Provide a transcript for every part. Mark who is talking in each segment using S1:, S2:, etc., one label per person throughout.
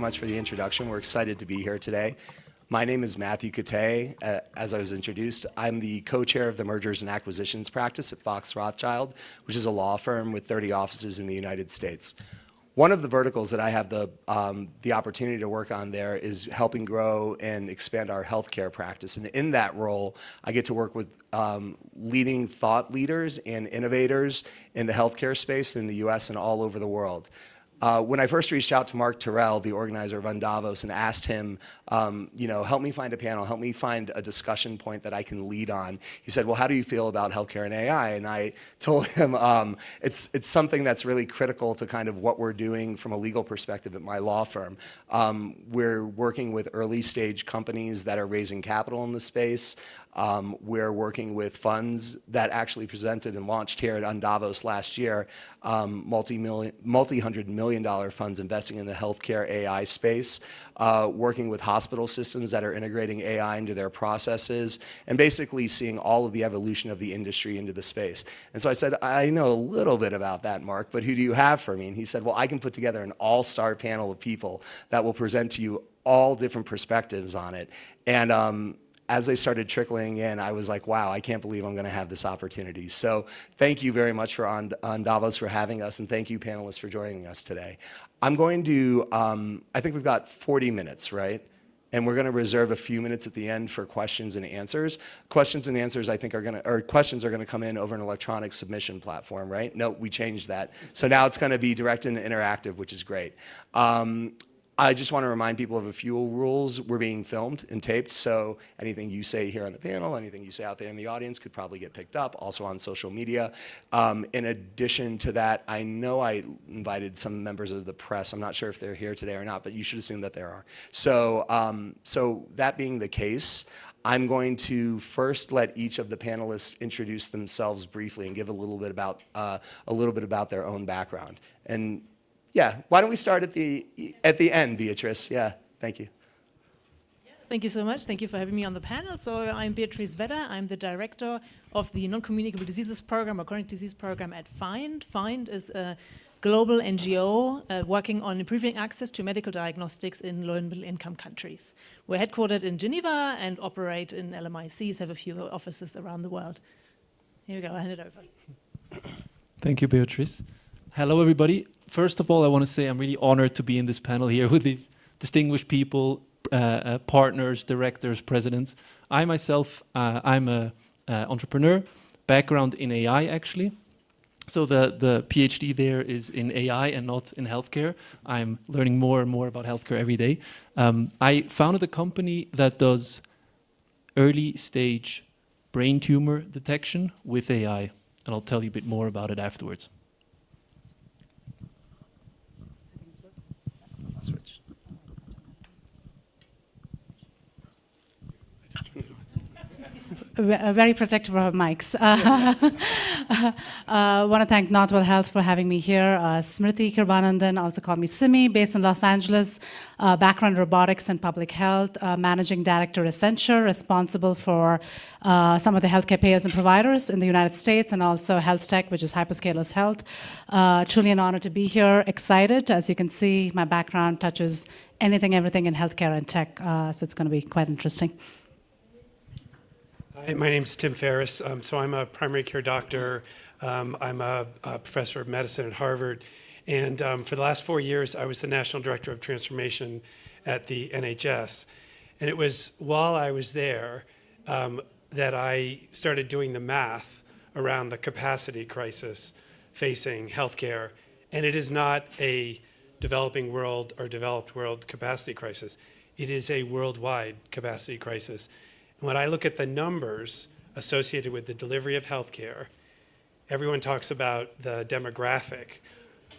S1: much for the introduction. We're excited to be here today. My name is Matthew Kate. As I was introduced, I'm the co-chair of the Mergers and Acquisitions practice at Fox Rothschild, which is a law firm with 30 offices in the United States. One of the verticals that I have the opportunity to work on there is helping grow and expand our healthcare practice. And in that role, I get to work with leading thought leaders and innovators in the healthcare space in the US and all over the world. When I first reached out to Mark Terrell, the organizer of unDavos, and asked him, help me find a panel, help me find a discussion point that I can lead on, he said, well, how do you feel about healthcare and AI? And I told him it's something that's really critical to kind of what we're doing from a legal perspective at my law firm. We're working with early stage companies that are raising capital in the space. We're working with funds that actually presented and launched here at unDavos last year, multi-hundred million dollar funds investing in the healthcare AI space, working with hospital systems that are integrating AI into their processes, and basically seeing all of the evolution of the industry into the space. And so I said, I know a little bit about that, Mark, but who do you have for me? And he said, well, I can put together an all-star panel of people that will present to you all different perspectives on it. And as they started trickling in, I was like, wow, I can't believe I'm going to have this opportunity. So thank you very much for unDavos for having us, and thank you, panelists, for joining us today. I'm going to, I think we've got 40 minutes, right? And we're going to reserve a few minutes at the end for questions and answers. Questions and answers, I think, questions are going to come in over an electronic submission platform, right? No, we changed that. So now it's going to be direct and interactive, which is great. I just want to remind people of a few rules. We're being filmed and taped, so anything you say here on the panel, anything you say out there in the audience could probably get picked up, also on social media. In addition to that, I know I invited some members of the press. I'm not sure if they're here today or not, but you should assume that there are. So, so that being the case, I'm going to first let each of the panelists introduce themselves briefly and give a little bit about their own background. And yeah, why don't we start at the end, Beatrice? Yeah, thank you.
S2: Thank you so much. Thank you for having me on the panel. So I'm Beatrice Vedder. I'm the director of the Non-Communicable Diseases Program or Chronic Disease Program at FIND. FIND is a global NGO working on improving access to medical diagnostics in low and middle income countries. We're headquartered in Geneva and operate in LMICs, have a few offices around the world. Here we go, I'll hand it over.
S3: Thank you, Beatrice. Hello, everybody. First of all, I want to say I'm really honored to be in this panel here with these distinguished people, partners, directors, presidents. I myself, I'm an entrepreneur, background in AI actually. So the PhD there is in AI and not in healthcare. I'm learning more and more about healthcare every day. I founded a company that does early stage brain tumor detection with AI, and I'll tell you a bit more about it afterwards.
S1: Switch.
S4: Very protective of mics. I want to thank Northwell Health for having me here. Smriti Kirbanandan, also called me Simi, based in Los Angeles, background robotics and public health, managing director Accenture, responsible for some of the healthcare payers and providers in the United States, and also health tech, which is Hyperscalers Health. Truly an honor to be here, excited. As you can see, my background touches anything, everything in healthcare and tech, so it's going to be quite interesting.
S5: Hi, my name's Tim Ferriss. So I'm a primary care doctor. I'm a professor of medicine at Harvard. And for the last 4 years, I was the National Director of Transformation at the NHS. And it was while I was there that I started doing the math around the capacity crisis facing healthcare. And it is not a developing world or developed world capacity crisis. It is a worldwide capacity crisis. When I look at the numbers associated with the delivery of healthcare, everyone talks about the demographic.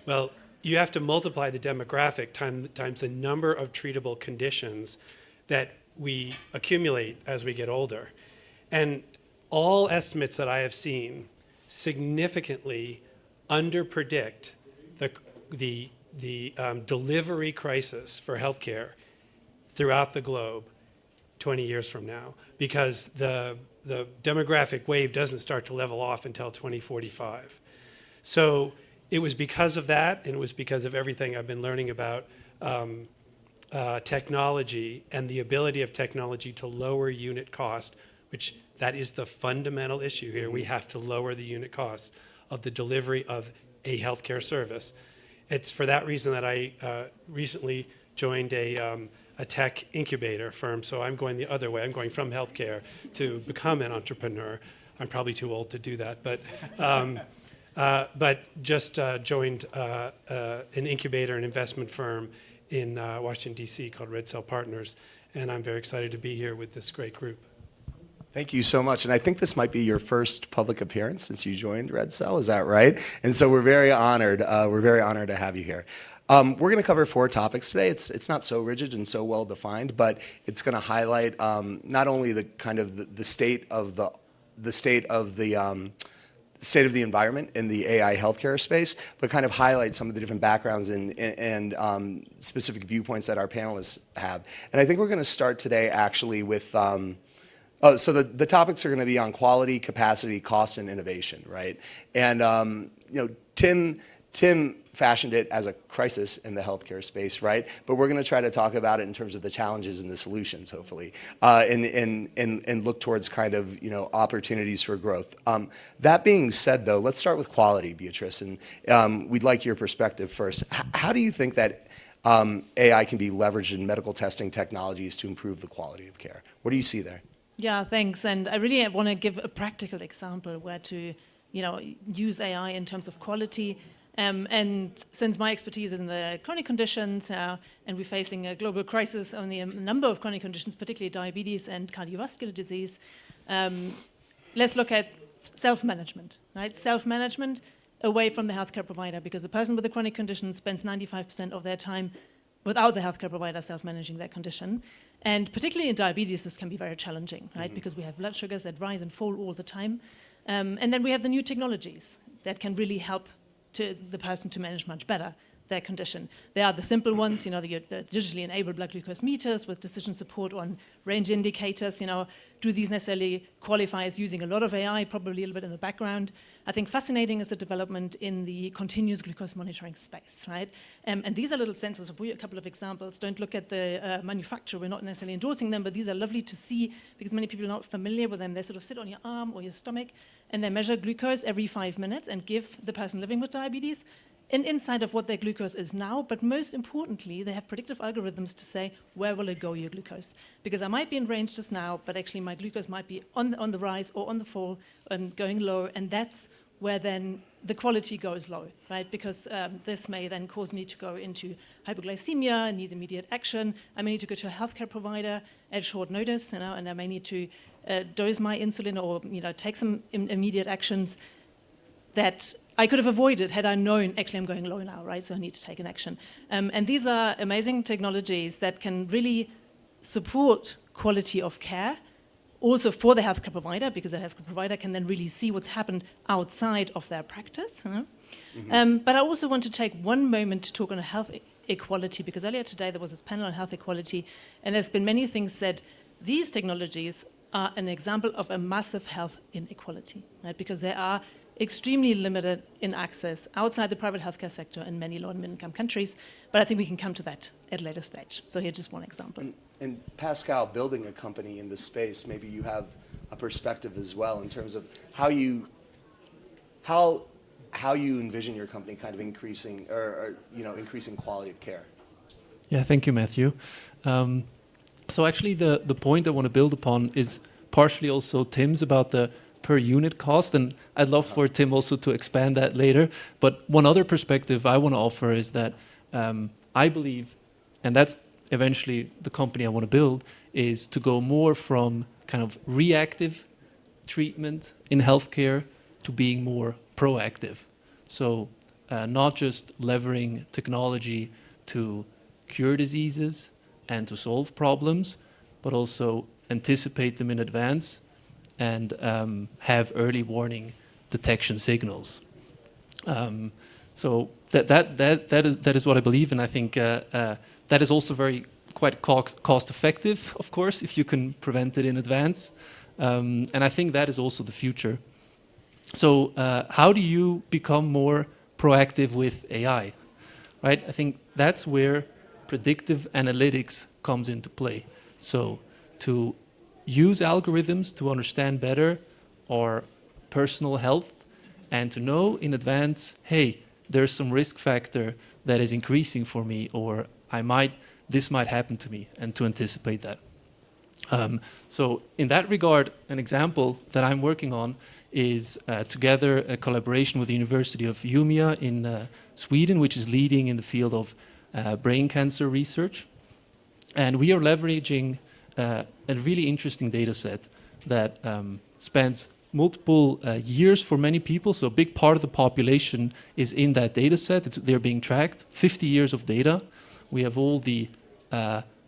S5: Well, you have to multiply the demographic times the number of treatable conditions that we accumulate as we get older. And all estimates that I have seen significantly underpredict the delivery crisis for healthcare throughout the globe 20 years from now, because the demographic wave doesn't start to level off until 2045. So it was because of that, and it was because of everything I've been learning about technology and the ability of technology to lower unit cost, which that is the fundamental issue here. We have to lower the unit cost of the delivery of a healthcare service. It's for that reason that I recently joined a tech incubator firm. So I'm going the other way. I'm going from healthcare to become an entrepreneur. I'm probably too old to do that, but just joined an incubator and investment firm in Washington, D.C. called Red Cell Partners, and I'm very excited to be here with this great group.
S1: Thank you so much. And I think this might be your first public appearance since you joined Red Cell, is that right? And so we're very honored. We're very honored to have you here. We're going to cover 4 topics today. It's not so rigid and so well defined, but it's going to highlight not only the kind of the state of the state of the environment in the AI healthcare space, but kind of highlight some of the different backgrounds and specific viewpoints that our panelists have. And I think we're going to start today actually with, so the topics are going to be on quality, capacity, cost, and innovation, right? And Tim fashioned it as a crisis in the healthcare space, right? But we're going to try to talk about it in terms of the challenges and the solutions, hopefully, and look towards kind of opportunities for growth. That being said, though, let's start with quality, Beatrice, and we'd like your perspective first. How do you think that AI can be leveraged in medical testing technologies to improve the quality of care? What do you see there?
S2: Yeah, thanks. And I really want to give a practical example where to, use AI in terms of quality. And since my expertise is in the chronic conditions, and we're facing a global crisis on the number of chronic conditions, particularly diabetes and cardiovascular disease, let's look at self-management, right? Self-management away from the healthcare provider, because a person with a chronic condition spends 95% of their time without the healthcare provider self-managing their condition. And particularly in diabetes, this can be very challenging, right? Because we have blood sugars that rise and fall all the time. And then we have the new technologies that can really help to the person to manage much better their condition. There are the simple ones, the digitally enabled blood glucose meters with decision support on range indicators. Do these necessarily qualify as using a lot of AI? Probably a little bit in the background. I think fascinating is the development in the continuous glucose monitoring space, right? And these are little sensors. I'll give you a couple of examples. Don't look at the manufacturer. We're not necessarily endorsing them, but these are lovely to see because many people are not familiar with them. They sort of sit on your arm or your stomach, and they measure glucose every 5 minutes and give the person living with diabetes an insight of what their glucose is now, but most importantly, they have predictive algorithms to say, where will it go, your glucose? Because I might be in range just now, but actually my glucose might be on the rise or on the fall and going low, and that's where then the quality goes low, right? Because this may then cause me to go into hypoglycemia, need immediate action. I may need to go to a healthcare provider at short notice, and I may need to dose my insulin or take some immediate actions that I could have avoided had I known, actually I'm going low now, right? So I need to take an action. And these are amazing technologies that can really support quality of care, also for the healthcare provider, because the healthcare provider can then really see what's happened outside of their practice. But I also want to take one moment to talk on health equality, because earlier today there was this panel on health equality, and there's been many things said. These technologies are an example of a massive health inequality, right? Because they are extremely limited in access outside the private healthcare sector in many low and middle income countries, but I think we can come to that at a later stage. So here's just one example.
S1: And Pascal, building a company in this space, maybe you have a perspective as well in terms of how you envision your company kind of increasing increasing quality of care.
S3: Yeah, thank you, Matthew. So actually the point I want to build upon is partially also Tim's about the per unit cost, and I'd love for Tim also to expand that later. But one other perspective I want to offer is that I believe, and that's eventually the company I want to build, is to go more from kind of reactive treatment in healthcare to being more proactive. So not just leveraging technology to cure diseases and to solve problems, but also anticipate them in advance and have early warning detection signals. So that is what I believe, and I think that is also quite cost effective, of course, if you can prevent it in advance. And I think that is also the future. So how do you become more proactive with AI? Right? I think that's where predictive analytics comes into play. So to use algorithms to understand better our personal health and to know in advance, hey, there's some risk factor that is increasing for me, or this might happen to me, and to anticipate that. So in that regard, an example that I'm working on is together a collaboration with the University of Umeå in Sweden, which is leading in the field of brain cancer research. And we are leveraging a really interesting data set that spans multiple years for many people. So a big part of the population is in that data set. They're being tracked, 50 years of data. We have all the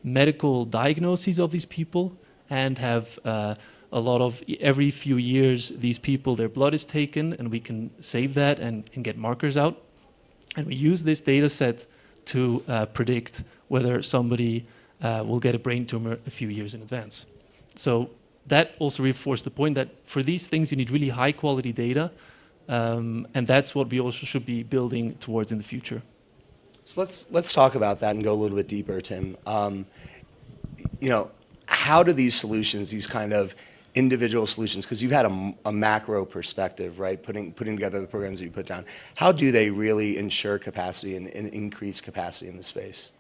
S3: medical diagnoses of these people and have a lot of, every few years, these people, their blood is taken and we can save that and get markers out. And we use this data set to predict whether somebody will get a brain tumor a few years in advance. So that also reinforced the point that for these things you need really high quality data, and that's what we also should be building towards in the future.
S1: So let's talk about that and go a little bit deeper, Tim. How do these solutions, these kind of individual solutions, because you've had a macro perspective, right, putting together the programs that you put down, how do they really ensure capacity and increase capacity in the space?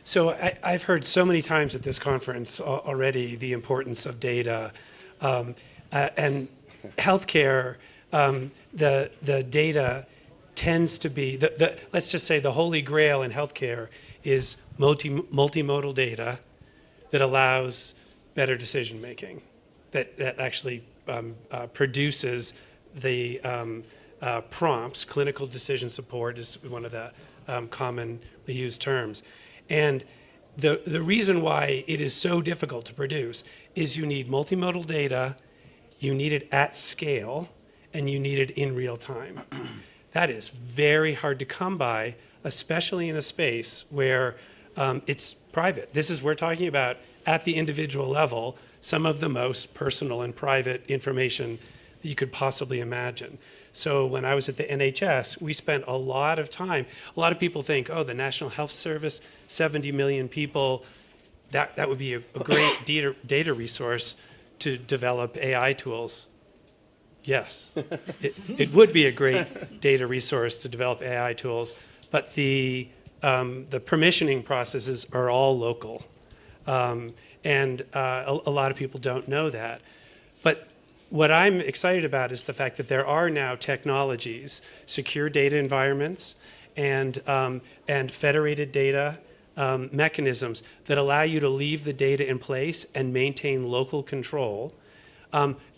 S5: So I've heard so many times at this conference already the importance of data, and healthcare. The data tends to be let's just say the holy grail in healthcare is multimodal data that allows better decision making, that actually produces the prompts. Clinical decision support is one of the commonly used terms. And the reason why it is so difficult to produce is you need multimodal data, you need it at scale, and you need it in real time. That is very hard to come by, especially in a space where it's private. We're talking about, at the individual level, some of the most personal and private information that you could possibly imagine. So when I was at the NHS, we spent a lot of time. A lot of people think, oh, the National Health Service, 70 million people, that would be a great data resource to develop AI tools. Yes, it would be a great data resource to develop AI tools, but the permissioning processes are all local. And a lot of people don't know that. But what I'm excited about is the fact that there are now technologies, secure data environments, and federated data mechanisms that allow you to leave the data in place and maintain local control,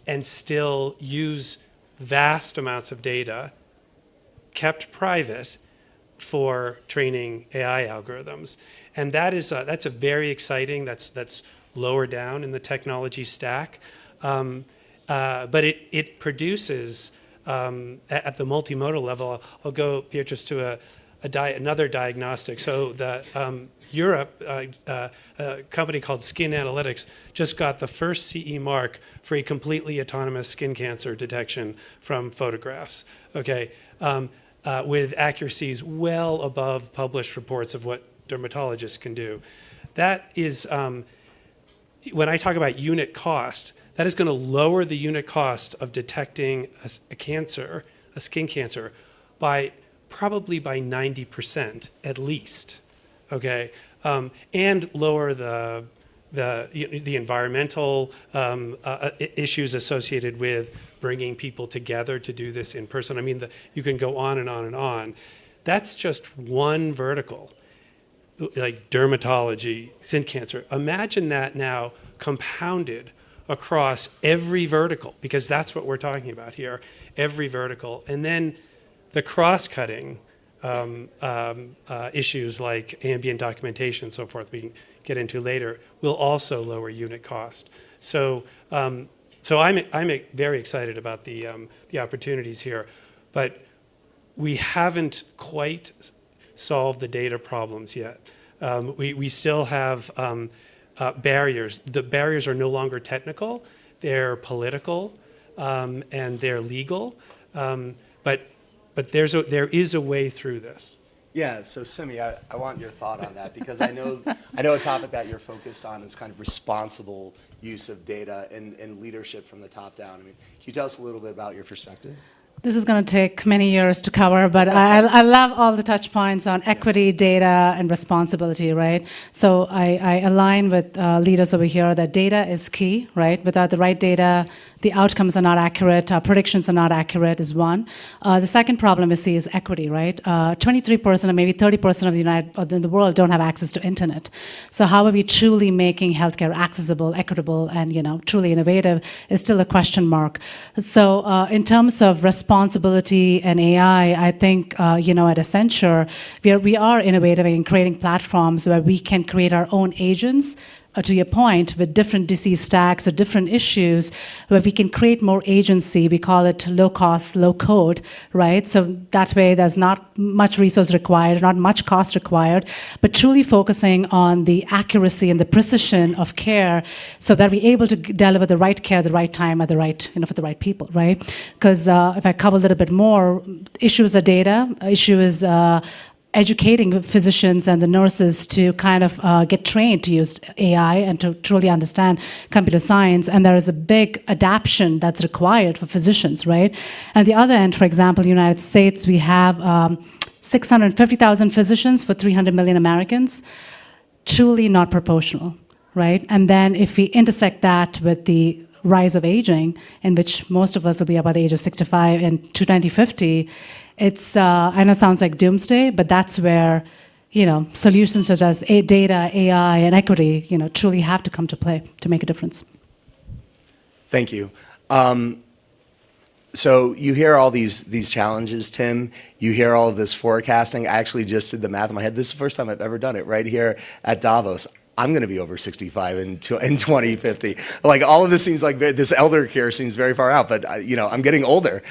S5: and still use vast amounts of data kept private for training AI algorithms. And that's a very exciting, that's lower down in the technology stack. But it produces, at the multimodal level, I'll go, Beatrice, to another diagnostic. So Europe, a company called Skin Analytics, just got the first CE mark for a completely autonomous skin cancer detection from photographs, okay, with accuracies well above published reports of what dermatologists can do. That is, when I talk about unit cost, that is going to lower the unit cost of detecting a skin cancer, probably by 90% at least, okay, and lower the environmental issues associated with bringing people together to do this in person. I mean, you can go on and on and on. That's just one vertical, like dermatology, skin cancer. Imagine that now compounded across every vertical, because that's what we're talking about here, every vertical. And then the cross-cutting issues like ambient documentation and so forth, we can get into later, will also lower unit cost. So I'm very excited about the opportunities here, but we haven't quite solved the data problems yet. We still have barriers. The barriers are no longer technical, they're political, and they're legal, but there is a way through this.
S1: Yeah, so Simi, I want your thought on that because I know a topic that you're focused on is kind of responsible use of data and leadership from the top down. I mean, can you tell us a little bit about your perspective?
S4: This is going to take many years to cover, but I love all the touch points on equity, data, and responsibility, right? So I align with leaders over here that data is key, right? Without the right data, the outcomes are not accurate, predictions are not accurate is one. The second problem we see is equity, right? 23% or maybe 30% of the world don't have access to internet. So how are we truly making healthcare accessible, equitable, and truly innovative is still a question mark. So in terms of responsibility and AI, I think at Accenture we are innovative in creating platforms where we can create our own agents. To your point, with different disease stacks or different issues, where we can create more agency. We call it low cost, low code, right? So that way there's not much resource required, not much cost required, but truly focusing on the accuracy and the precision of care so that we're able to deliver the right care at the right time at the right, for the right people, right? Because if I cover a little bit more, issue is the data, issue is educating physicians and the nurses to kind of get trained to use AI and to truly understand computer science. And there is a big adaptation that's required for physicians, right? And the other end, for example, in the United States, we have 650,000 physicians for 300 million Americans. Truly not proportional, right? And then if we intersect that with the rise of aging, in which most of us will be about the age of 65 in 2050, it's, I know it sounds like doomsday, but that's where, solutions such as data, AI, and equity, truly have to come to play to make a difference.
S1: Thank you. So you hear all these challenges, Tim. You hear all of this forecasting. I actually just did the math in my head. This is the first time I've ever done it right here at Davos. I'm going to be over 65 in 2050. Like all of this seems like this elder care seems very far out, but I'm getting older.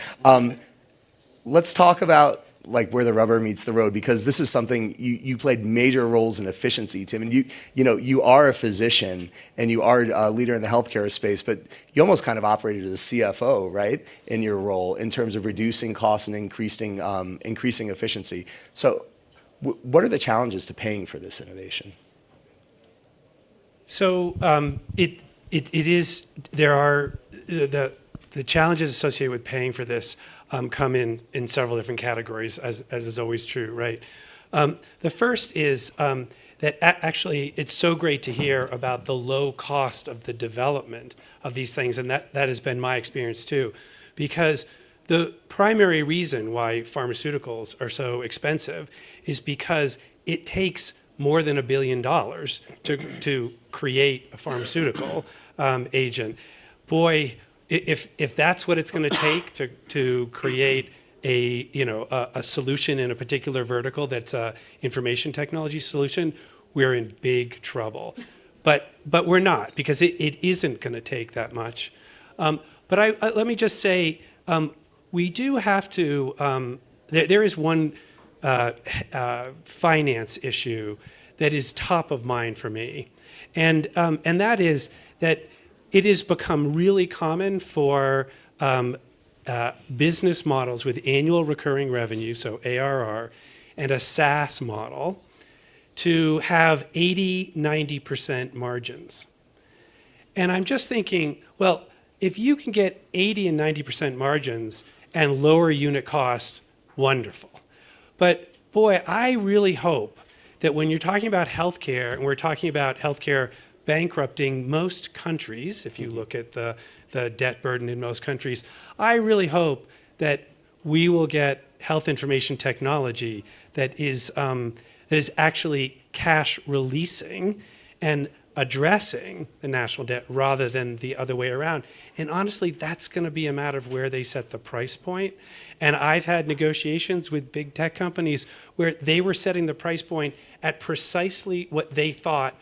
S1: Let's talk about like where the rubber meets the road, because this is something you played major roles in efficiency, Tim, and you are a physician and you are a leader in the healthcare space, but you almost kind of operated as a CFO, right, in your role in terms of reducing costs and increasing efficiency. So, what are the challenges to paying for this innovation?
S5: So it is, there are the challenges associated with paying for this come in several different categories, as is always true, right? The first is that actually it's so great to hear about the low cost of the development of these things, and that has been my experience too, because the primary reason why pharmaceuticals are so expensive is because it takes more than $1 billion to create a pharmaceutical agent. Boy, if that's what it's going to take to create a solution in a particular vertical that's a information technology solution, we're in big trouble. But we're not, because it isn't going to take that much. But let me just say, we do have to. There is one finance issue that is top of mind for me, and that is that it has become really common for business models with annual recurring revenue, so ARR, and a SaaS model to have 80-90% margins. And I'm just thinking, well, if you can get 80 and 90% margins and lower unit cost, wonderful. But boy, I really hope that when you're talking about healthcare, and we're talking about healthcare bankrupting most countries, if you look at the debt burden in most countries, I really hope that we will get health information technology that is actually cash releasing and addressing the national debt rather than the other way around. And honestly, that's going to be a matter of where they set the price point. And I've had negotiations with big tech companies where they were setting the price point at precisely what they thought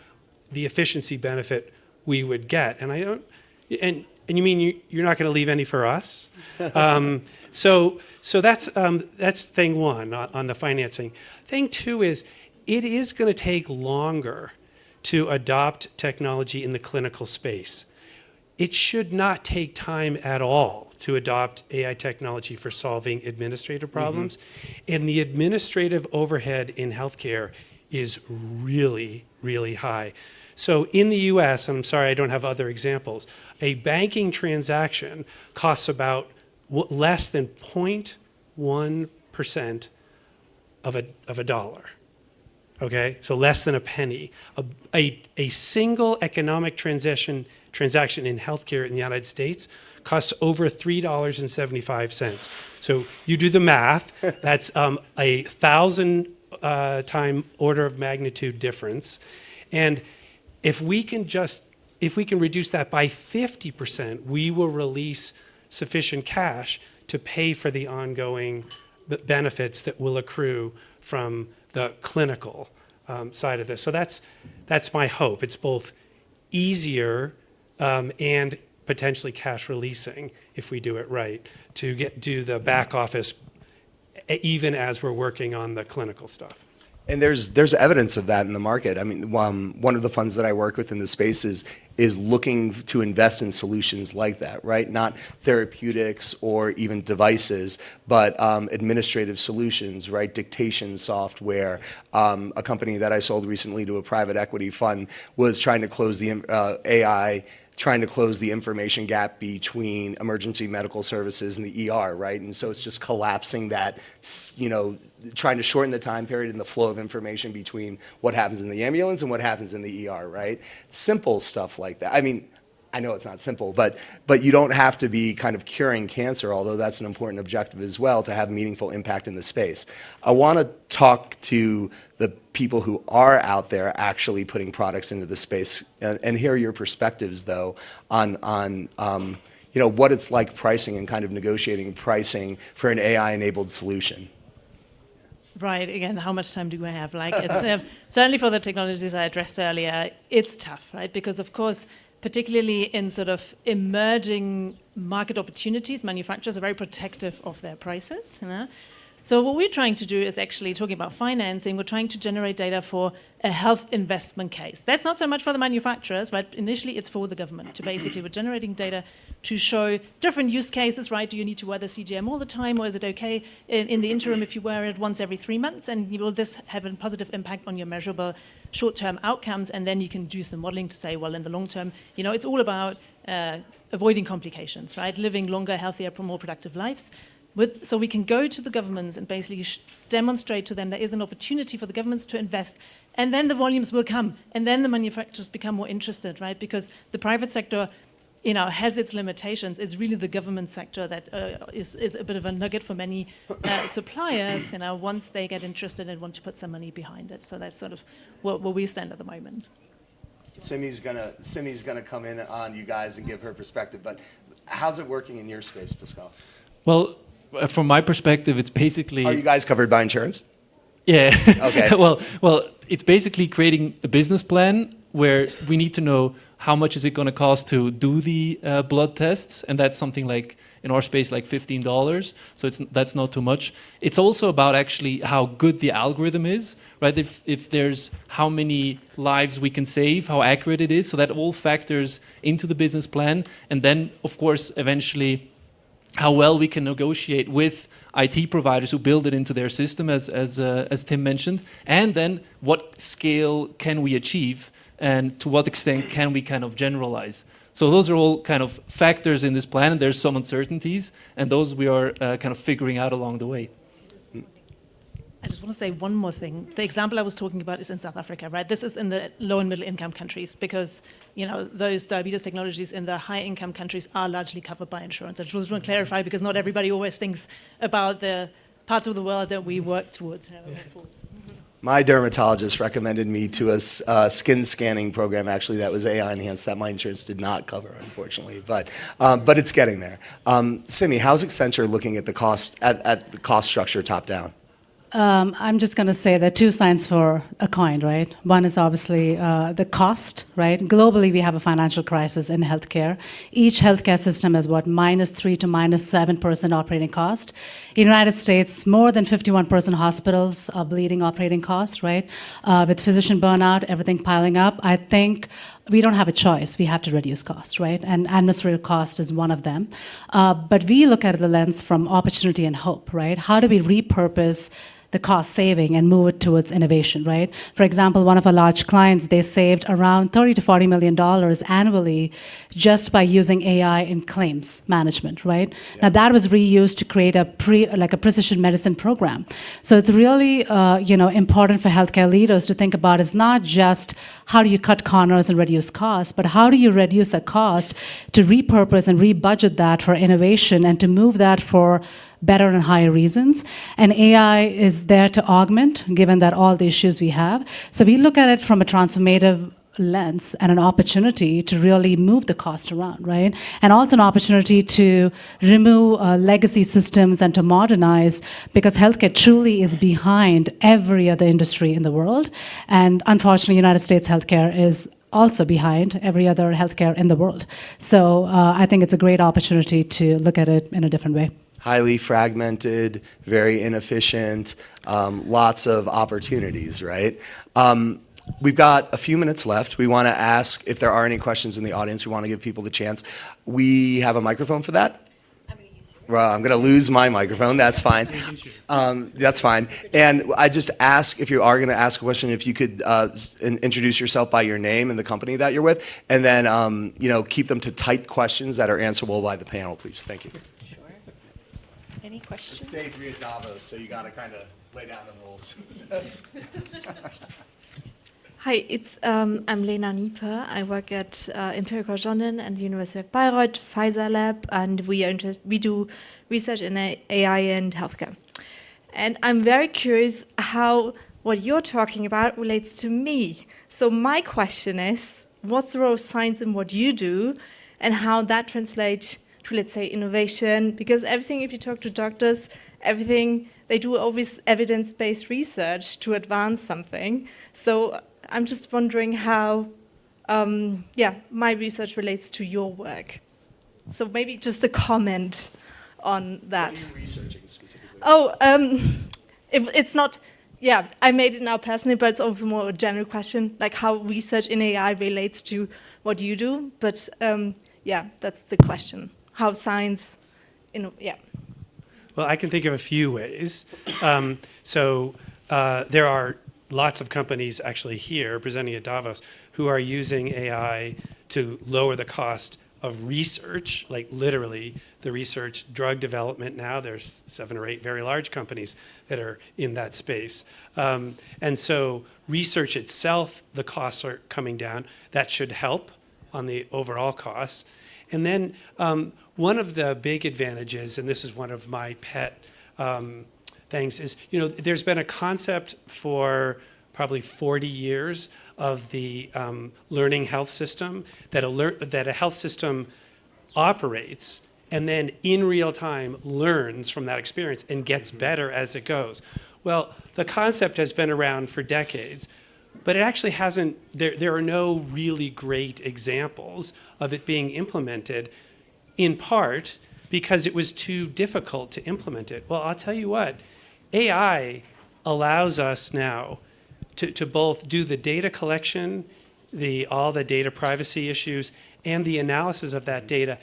S5: the efficiency benefit we would get. And I don't, and you mean you're not going to leave any for us? So that's thing one on the financing. Thing two is it is going to take longer to adopt technology in the clinical space. It should not take time at all to adopt AI technology for solving administrative problems. And the administrative overhead in healthcare is really, really high. So in the US, and I'm sorry I don't have other examples, a banking transaction costs about less than 0.1% of a dollar. Okay, so less than a penny. A single economic transaction in healthcare in the United States costs over $3.75. So you do the math, that's a 1,000 time order of magnitude difference. And if we can reduce that by 50%, we will release sufficient cash to pay for the ongoing benefits that will accrue from the clinical side of this. So that's my hope. It's both easier and potentially cash releasing if we do it right to do the back office even as we're working on the clinical stuff.
S1: And there's evidence of that in the market. I mean, one of the funds that I work with in the space is looking to invest in solutions like that, right? Not therapeutics or even devices, but administrative solutions, right? Dictation software. A company that I sold recently to a private equity fund was trying to close the AI, trying to close the information gap between emergency medical services and the ER, right? And so it's just collapsing that, trying to shorten the time period and the flow of information between what happens in the ambulance and what happens in the ER, right? Simple stuff like that. I mean, I know it's not simple, but you don't have to be kind of curing cancer, although that's an important objective as well, to have meaningful impact in the space. I want to talk to the people who are out there actually putting products into the space and hear your perspectives, though, on what it's like pricing and kind of negotiating pricing for an AI-enabled solution.
S2: Right, again, how much time do I have? Like, it's certainly for the technologies I addressed earlier, it's tough, right? Because of course, particularly in sort of emerging market opportunities, manufacturers are very protective of their prices. So what we're trying to do is actually, talking about financing, we're trying to generate data for a health investment case. That's not so much for the manufacturers, right? Initially, it's for the government to basically, we're generating data to show different use cases, right? Do you need to wear the CGM all the time, or is it okay in the interim if you wear it once every 3 months? And will this have a positive impact on your measurable short-term outcomes? And then you can do some modeling to say, well, in the long term, it's all about avoiding complications, right? Living longer, healthier, more productive lives. So we can go to the governments and basically demonstrate to them there is an opportunity for the governments to invest, and then the volumes will come, and then the manufacturers become more interested, right? Because the private sector, has its limitations. It's really the government sector that is a bit of a nugget for many suppliers. Once they get interested and want to put some money behind it. So that's sort of where we stand at the moment.
S1: Simi's gonna come in on you guys and give her perspective, but how's it working in your space, Pascal?
S3: Well, from my perspective, it's basically...
S1: Are you guys covered by insurance?
S3: Yeah.
S1: Okay.
S3: well, it's basically creating a business plan where we need to know how much is it going to cost to do the blood tests, and that's something like, in our space, like $15. So that's not too much. It's also about actually how good the algorithm is, right? If there's how many lives we can save, how accurate it is, so that all factors into the business plan, and then, of course, eventually, how well we can negotiate with IT providers who build it into their system, as Tim mentioned, and then what scale can we achieve, and to what extent can we kind of generalize. So those are all kind of factors in this plan, and there's some uncertainties, and those we are kind of figuring out along the way.
S2: I just want to say one more thing. The example I was talking about is in South Africa, right? This is in the low and middle income countries because, those diabetes technologies in the high income countries are largely covered by insurance. I just want to clarify because not everybody always thinks about the parts of the world that we work towards.
S1: My dermatologist recommended me to a skin scanning program, actually, that was AI enhanced that my insurance did not cover, unfortunately, but it's getting there. Simi, how's Accenture looking at the cost structure top down?
S4: I'm just going to say there are two sides for a coin, right? One is obviously the cost, right? Globally, we have a financial crisis in healthcare. Each healthcare system has -3 to -7% operating cost. In the United States, more than 51% hospitals are bleeding operating costs, right? With physician burnout, everything piling up. I think we don't have a choice. We have to reduce cost, right? And administrative cost is one of them. But we look at the lens from opportunity and hope, right? How do we repurpose the cost saving and move it towards innovation, right? For example, one of our large clients, they saved around $30 to $40 million annually just by using AI in claims management, right? Yeah. Now that was reused to create a precision medicine program. So it's really important for healthcare leaders to think about is not just how do you cut corners and reduce costs, but how do you reduce that cost to repurpose and rebudget that for innovation and to move that for better and higher reasons. And AI is there to augment, given that all the issues we have. So we look at it from a transformative lens and an opportunity to really move the cost around, right? And also an opportunity to remove legacy systems and to modernize, because healthcare truly is behind every other industry in the world. And unfortunately, United States healthcare is also behind every other healthcare in the world. So I think it's a great opportunity to look at it in a different way.
S1: Highly fragmented, very inefficient, lots of opportunities, right? We've got a few minutes left. We want to ask if there are any questions in the audience. We want to give people the chance. We have a microphone for that? I'm going to lose my microphone. That's fine. That's fine. And I just ask, if you are going to ask a question, if you could introduce yourself by your name and the company that you're with, and then keep them to tight questions that are answerable by the panel, please. Thank you.
S6: Any questions?
S1: It's day 3 at Davos, so you got to kind of lay down the rules.
S6: Hi, I'm Lena Nieper. I work at Empirical Journal and the University of Bayreuth, Pfizer Lab, and we do research in AI and healthcare. And I'm very curious how what you're talking about relates to me. So my question is, what's the role of science in what you do, and how that translates to, let's say, innovation? Because everything, if you talk to doctors, everything, they do always evidence-based research to advance something. So I'm just wondering how, my research relates to your work. So maybe just a comment on that.
S1: What are you researching specifically?
S6: Oh, if it's not, I made it now personally, but it's also more a general question, like how research in AI relates to what you do. But that's the question. How science,
S5: Well, I can think of a few ways. There are lots of companies actually here presenting at Davos who are using AI to lower the cost of research, like literally the research drug development now. There's 7 or 8 very large companies that are in that space. And so research itself, the costs are coming down. That should help on the overall costs. And then one of the big advantages, and this is one of my pet things, is there's been a concept for probably 40 years of the learning health system, that a health system operates and then in real time learns from that experience and gets better as it goes. Well, the concept has been around for decades, but it actually hasn't, there are no really great examples of it being implemented, in part because it was too difficult to implement it. Well, I'll tell you what, AI allows us now to both do the data collection, all the data privacy issues, and the analysis of that data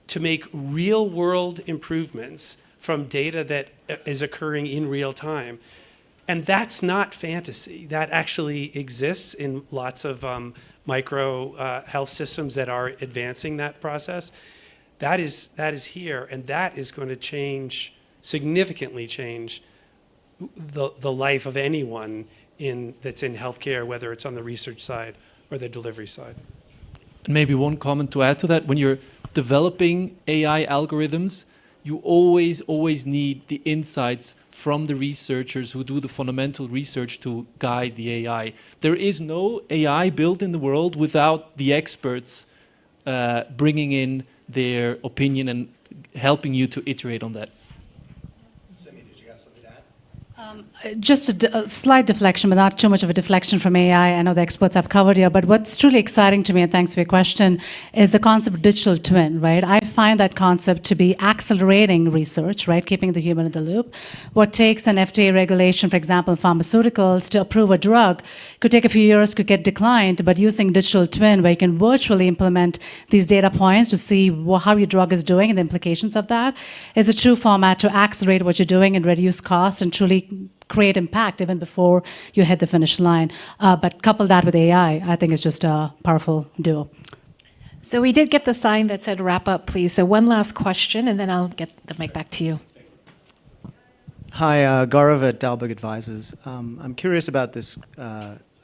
S5: to make real world improvements from data that is occurring in real time. And that's not fantasy. That actually exists in lots of micro health systems that are advancing that process. That is here, and that is going to significantly change the life of anyone that's in healthcare, whether it's on the research side or the delivery side.
S3: And maybe one comment to add to that: when you're developing AI algorithms, you always need the insights from the researchers who do the fundamental research to guide the AI. There is no AI built in the world without the experts bringing in their opinion and helping you to iterate on that.
S1: Simi, did you have something to
S4: Just a slight deflection, but not too much of a deflection from AI. I know the experts have covered here, but what's truly exciting to me, and thanks for your question, is the concept of digital twin, right? I find that concept to be accelerating research, right? Keeping the human in the loop. What takes an FDA regulation, for example, in pharmaceuticals, to approve a drug could take a few years, could get declined, but using digital twin, where you can virtually implement these data points to see how your drug is doing and the implications of that, is a true format to accelerate what you're doing and reduce cost and truly create impact even before you hit the finish line. But couple that with AI, I think it's just a powerful duo.
S7: So we did get the sign that said wrap up, please. So one last question, and then I'll get the mic back to you.
S8: Hi, Gaurav at Dalberg Advisors. I'm curious about this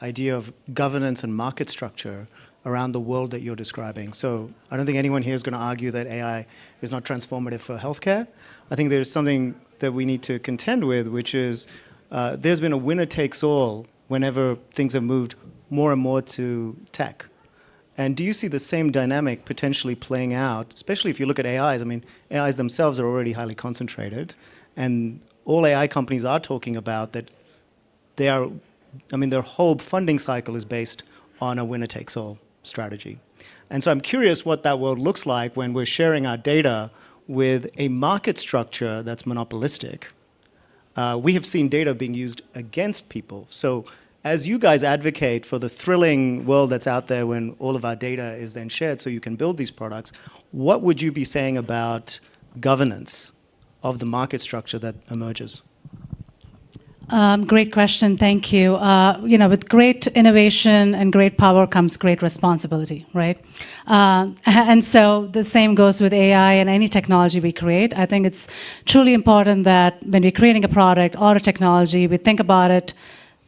S8: idea of governance and market structure around the world that you're describing. So I don't think anyone here is going to argue that AI is not transformative for healthcare. I think there's something that we need to contend with, which is there's been a winner takes all whenever things have moved more and more to tech. And do you see the same dynamic potentially playing out, especially if you look at AIs? I mean, AIs themselves are already highly concentrated, and all AI companies are talking about that they are, I mean, their whole funding cycle is based on a winner takes all strategy. And so I'm curious what that world looks like when we're sharing our data with a market structure that's monopolistic. We have seen data being used against people. So as you guys advocate for the thrilling world that's out there when all of our data is then shared so you can build these products, what would you be saying about governance of the market structure that emerges?
S4: Great question, thank you. With great innovation and great power comes great responsibility, right? And so the same goes with AI and any technology we create. I think it's truly important that when we're creating a product or a technology, we think about it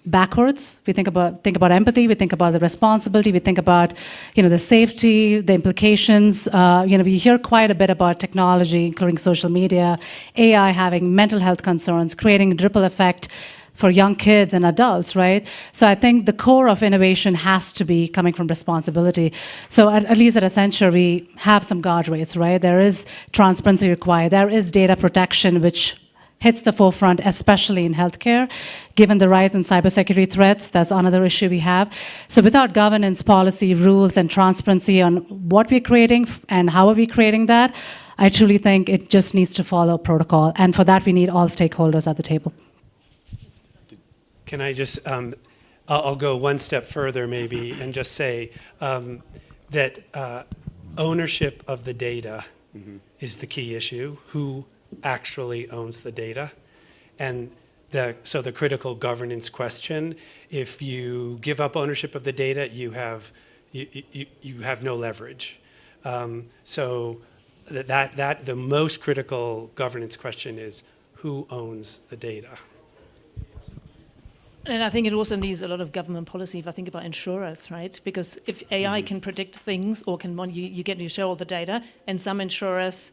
S4: backwards. We think about empathy. We think about the responsibility. We think about, the safety, the implications. We hear quite a bit about technology, including social media, AI having mental health concerns, creating a ripple effect for young kids and adults, right? So I think the core of innovation has to be coming from responsibility. So at least at Accenture, we have some guardrails, right? There is transparency required. There is data protection, which hits the forefront, especially in healthcare, given the rise in cybersecurity threats. That's another issue we have. So without governance, policy, rules, and transparency on what we're creating and how are we creating that, I truly think it just needs to follow protocol. And for that, we need all stakeholders at the table.
S5: Can I just, I'll go one step further maybe and just say that ownership of the data is the key issue. Who actually owns the data? And so the critical governance question, if you give up ownership of the data, you have no leverage. So that the most critical governance question is who owns the data?
S2: And I think it also needs a lot of government policy if I think about insurers, right? Because if AI can predict things or you share all the data, and some insurers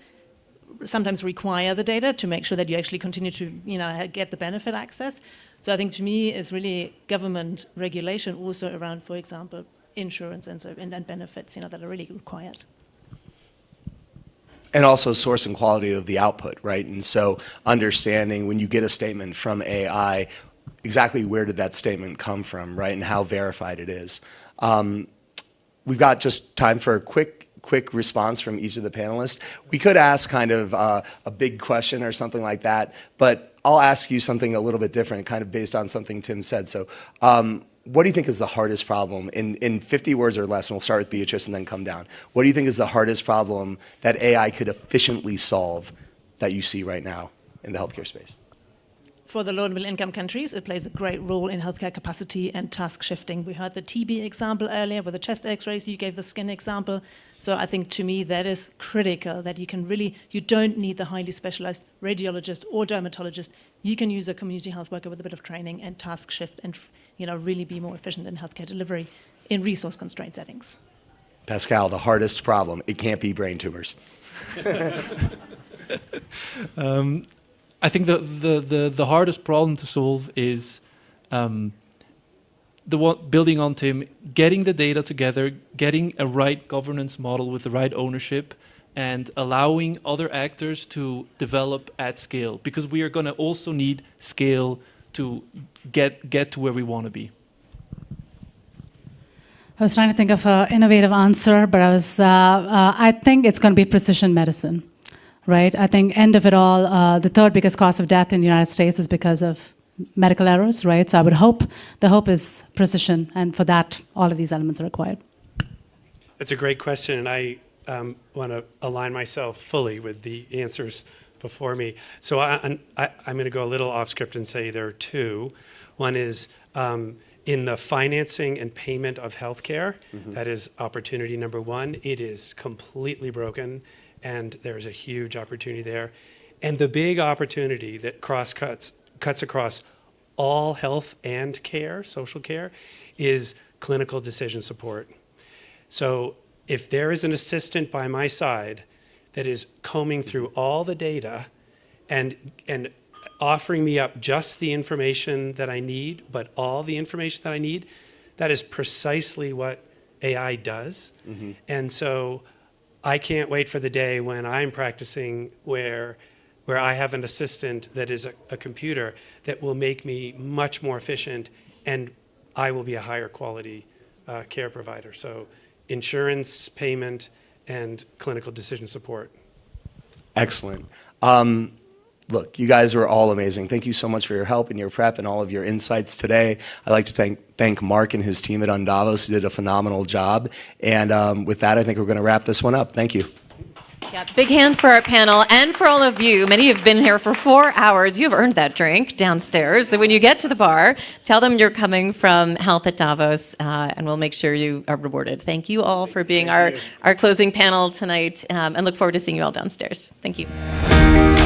S2: sometimes require the data to make sure that you actually continue to get the benefit access. So I think to me it's really government regulation also around, for example, insurance and benefits that are really required.
S1: And also source and quality of the output, right? And so understanding when you get a statement from AI, exactly where did that statement come from, right? And how verified it is. We've got just time for a quick response from each of the panelists. We could ask kind of a big question or something like that, but I'll ask you something a little bit different, kind of based on something Tim said. So what do you think is the hardest problem in 50 words or less, and we'll start with Beatrice and then come down. What do you think is the hardest problem that AI could efficiently solve that you see right now in the healthcare space?
S2: For the low and middle income countries, it plays a great role in healthcare capacity and task shifting. We heard the TB example earlier with the chest x-rays, you gave the skin example. So I think to me that is critical, that you don't need the highly specialized radiologist or dermatologist. You can use a community health worker with a bit of training and task shift and really be more efficient in healthcare delivery in resource constrained settings.
S1: Pascal, the hardest problem, it can't be brain tumors.
S3: I think the hardest problem to solve is building on Tim, getting the data together, getting a right governance model with the right ownership, and allowing other actors to develop at scale. Because we are going to also need scale to get to where we want to be?
S4: I was trying to think of an innovative answer, but I think it's going to be precision medicine, right? I think end of it all, the third biggest cause of death in the United States is because of medical errors, right? So I would hope, the hope is precision, and for that, all of these elements are required.
S5: That's a great question, and I want to align myself fully with the answers before me. So I'm going to go a little off script and say there are two. One is in the financing and payment of healthcare. That is opportunity number one. It is completely broken, and there is a huge opportunity there. And the big opportunity that cuts across all health and care, social care, is clinical decision support. So if there is an assistant by my side that is combing through all the data and offering me up just the information that I need, but all the information that I need, that is precisely what AI does. And so I can't wait for the day when I'm practicing where I have an assistant that is a computer that will make me much more efficient, and I will be a higher quality care provider. So insurance, payment, and clinical decision support.
S1: Excellent. Look, you guys were all amazing. Thank you so much for your help and your prep and all of your insights today. I'd like to thank Mark and his team at unDavos, who did a phenomenal job. And with that, I think we're going to wrap this one up. Thank you.
S9: Yeah, big hand for our panel and for all of you. Many have been here for 4 hours. You have earned that drink downstairs. So when you get to the bar, tell them you're coming from Health at Davos, and we'll make sure you are rewarded. Thank you all for being our closing panel tonight, and look forward to seeing you all downstairs. Thank you.